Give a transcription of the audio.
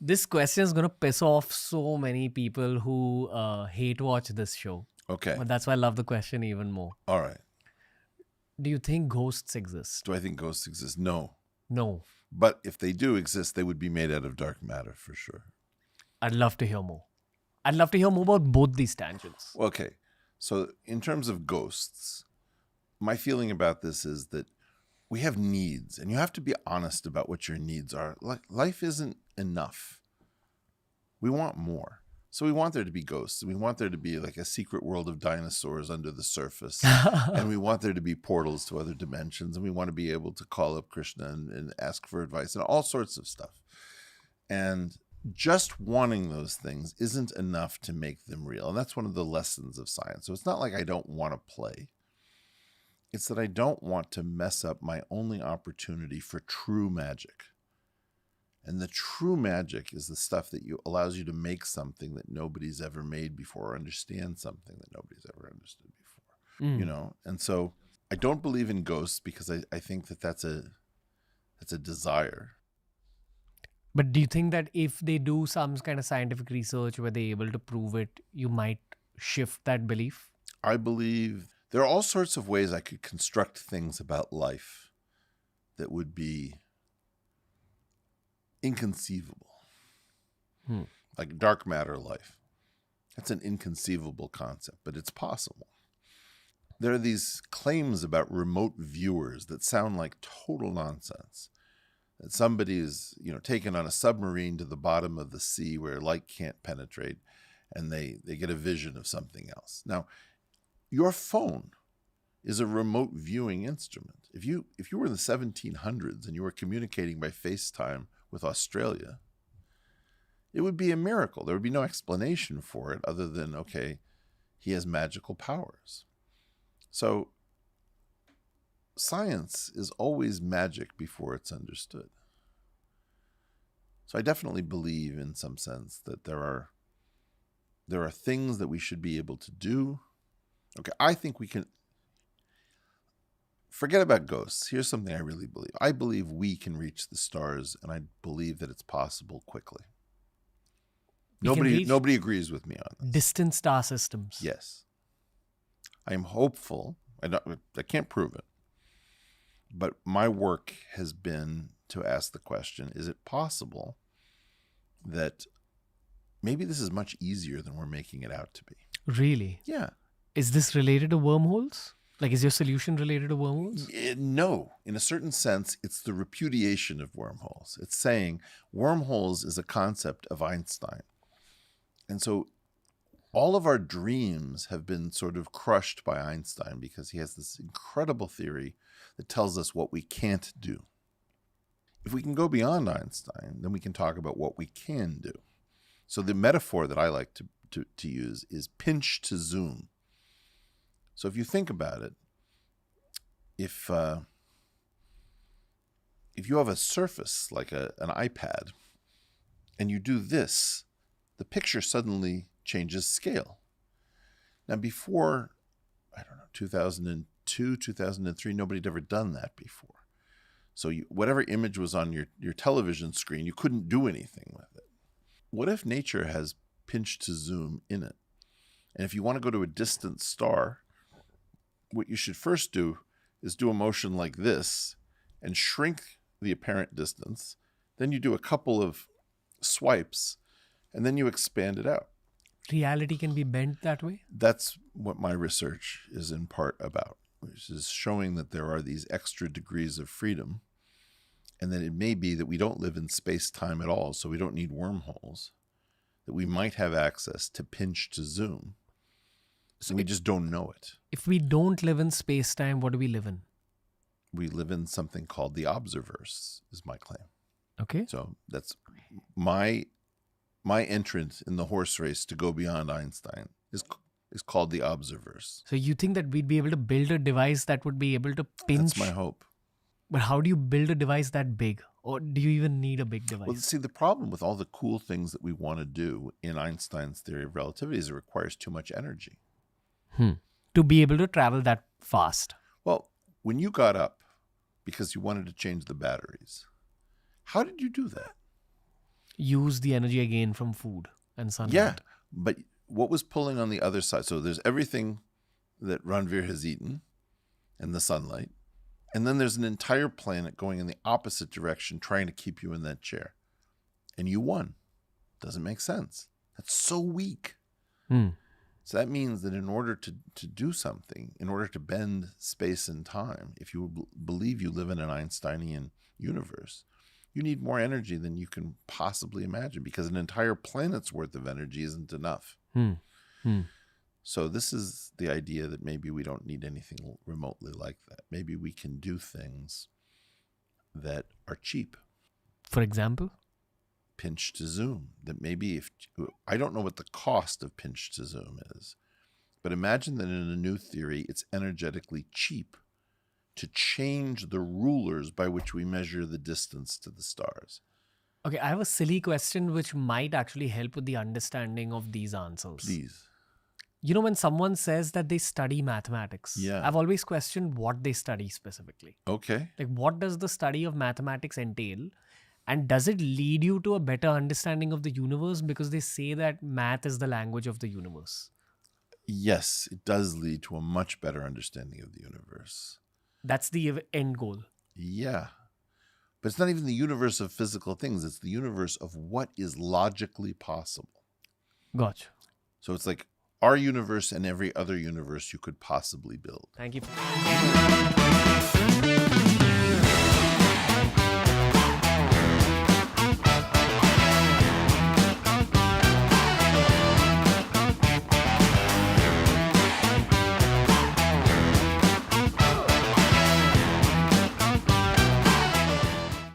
This question is going to piss off so many people who hate watch this show. Okay. But that's why I love the question even more. All right. Do you think ghosts exist? Do I think ghosts exist? No. No. But if they do exist, they would be made out of dark matter for sure. I'd love to hear more. I'd love to hear more about both these tangents. Okay. So in terms of ghosts, my feeling about this is that we have needs, and you have to be honest about what your needs are. Like, life isn't enough. We want more. So we want there to be ghosts. We want there to be like a secret world of dinosaurs under the surface. And we want there to be portals to other dimensions. And we want to be able to call up Krishna and ask for advice and all sorts of stuff. And just wanting those things isn't enough to make them real. And that's one of the lessons of science. So it's not like I don't want to play. It's that I don't want to mess up my only opportunity for true magic. And the true magic is the stuff that allows you to make something that nobody's ever made before, or understand something that nobody's ever understood before. You know? And so I don't believe in ghosts because I think that that's a desire. But do you think that if they do some kind of scientific research where they're able to prove it, you might shift that belief? I believe there are all sorts of ways I could construct things about life that would be inconceivable. Like dark matter life. That's an inconceivable concept, but it's possible. There are these claims about remote viewers that sound like total nonsense. That somebody is, taken on a submarine to the bottom of the sea where light can't penetrate, and they get a vision of something else. Now, your phone is a remote viewing instrument. If you were in the 1700s and you were communicating by FaceTime with Australia, it would be a miracle. There would be no explanation for it other than, okay, he has magical powers. So science is always magic before it's understood. So I definitely believe in some sense that there are things that we should be able to do. Okay, I think we can forget about ghosts. Here's something I really believe. I believe we can reach the stars, and I believe that it's possible quickly. Nobody agrees with me on this. Distant star systems. Yes. I am hopeful. I can't prove it. But my work has been to ask the question, is it possible that maybe this is much easier than we're making it out to be? Really? Yeah. Is this related to wormholes? Like, is your solution related to wormholes? No. In a certain sense, it's the repudiation of wormholes. It's saying wormholes is a concept of Einstein. And so all of our dreams have been sort of crushed by Einstein because he has this incredible theory that tells us what we can't do. If we can go beyond Einstein, then we can talk about what we can do. So the metaphor that I like to use is pinch to zoom. So if you think about it, if you have a surface like an iPad and you do this, the picture suddenly changes scale. Now before, 2002, 2003, nobody had ever done that before. So whatever image was on your television screen, you couldn't do anything with it. What if nature has pinch to zoom in it? And if you want to go to a distant star, what you should first do is do a motion like this and shrink the apparent distance. Then you do a couple of swipes, and then you expand it out. Reality can be bent that way? That's what my research is in part about, which is showing that there are these extra degrees of freedom, and that it may be that we don't live in space-time at all, so we don't need wormholes, that we might have access to pinch to zoom. So we just don't know it. If we don't live in space-time, what do we live in? We live in something called the observerse, is my claim. Okay. So that's my entrance in the horse race to go beyond Einstein is called the observerse. So you think that we'd be able to build a device that would be able to pinch? That's my hope. But how do you build a device that big? Or do you even need a big device? Well, see, the problem with all the cool things that we want to do in Einstein's theory of relativity is it requires too much energy. To be able to travel that fast. Well, when you got up because you wanted to change the batteries, how did you do that? use the energy I gain from food and sunlight. Yeah, but what was pulling on the other side? So there's everything that Ranveer has eaten and the sunlight. And then there's an entire planet going in the opposite direction trying to keep you in that chair. And you won. Doesn't make sense. That's so weak. Hmm. So that means that in order to do something, in order to bend space and time, if you believe you live in an Einsteinian universe, you need more energy than you can possibly imagine, because an entire planet's worth of energy isn't enough. Hmm. Hmm. So this is the idea that maybe we don't need anything remotely like that. Maybe we can do things that are cheap. For example? Pinch to zoom. That maybe if I don't know what the cost of pinch to zoom is, but imagine that in a new theory, it's energetically cheap to change the rulers by which we measure the distance to the stars. Okay, I have a silly question which might actually help with the understanding of these answers. Please. You know, when someone says that they study mathematics, Yeah. I've always questioned what they study specifically. Okay. Like, what does the study of mathematics entail? And does it lead you to a better understanding of the universe? Because they say that math is the language of the universe. Yes, it does lead to a much better understanding of the universe. That's the end goal. Yeah. But it's not even the universe of physical things. It's the universe of what is logically possible. Gotcha. So it's like our universe and every other universe you could possibly build. Thank you.